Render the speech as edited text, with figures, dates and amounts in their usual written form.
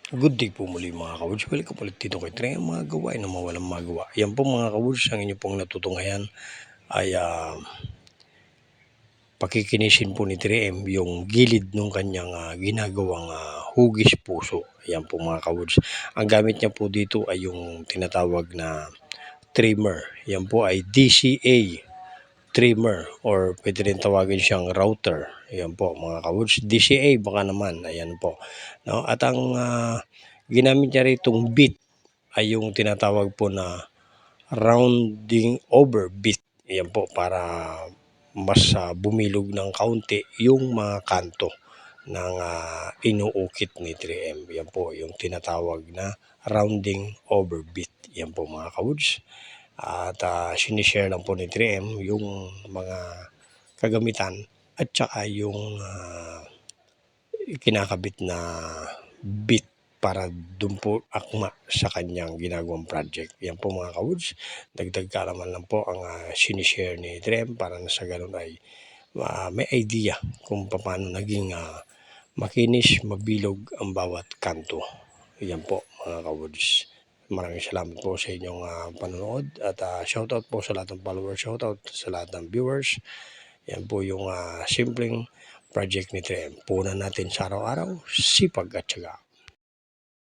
Good day po muli mga ka-Woods. Welcome ulit dito kay Trey, ang mga gawain na mawalang magawa. Yan po mga ka-Woods, ang inyo pong natutunghayan ay pakikinisin po ni Trem yung gilid ng kanyang ginagawang hugis puso. Yan po mga ka-Woods. Ang gamit niya po dito ay yung tinatawag na trimmer. Yan po ay DCA trimmer or pwede rin tawagin siyang router. Ayan po mga ka-Woods. DCA baka naman. Ayan po. No? At ang ginamit niya ritong bit ay yung tinatawag po na rounding over bit. Ayan po para mas bumilog ng kaunti yung mga kanto ng inuukit ni 3M. Yan po yung tinatawag na rounding over bit. Yan po mga ka-Woods. At sinishare lang po ni 3M yung mga kagamitan at saka yung kinakabit na bit para doon po akma sa kanyang ginagawang project. Yan po mga ka-Woods, dagdag kaalaman lang po ang sinishare ni 3M para na sa ganun ay may idea kung paano naging makinis, mabilog ang bawat kanto. Yan po mga ka-Woods. Maraming salamat po sa inyong panonood at shoutout po sa lahat ng followers, shoutout sa lahat ng viewers. Yan po yung simpleng project ni 3M. Punan natin sa araw-araw, sipag at syaga.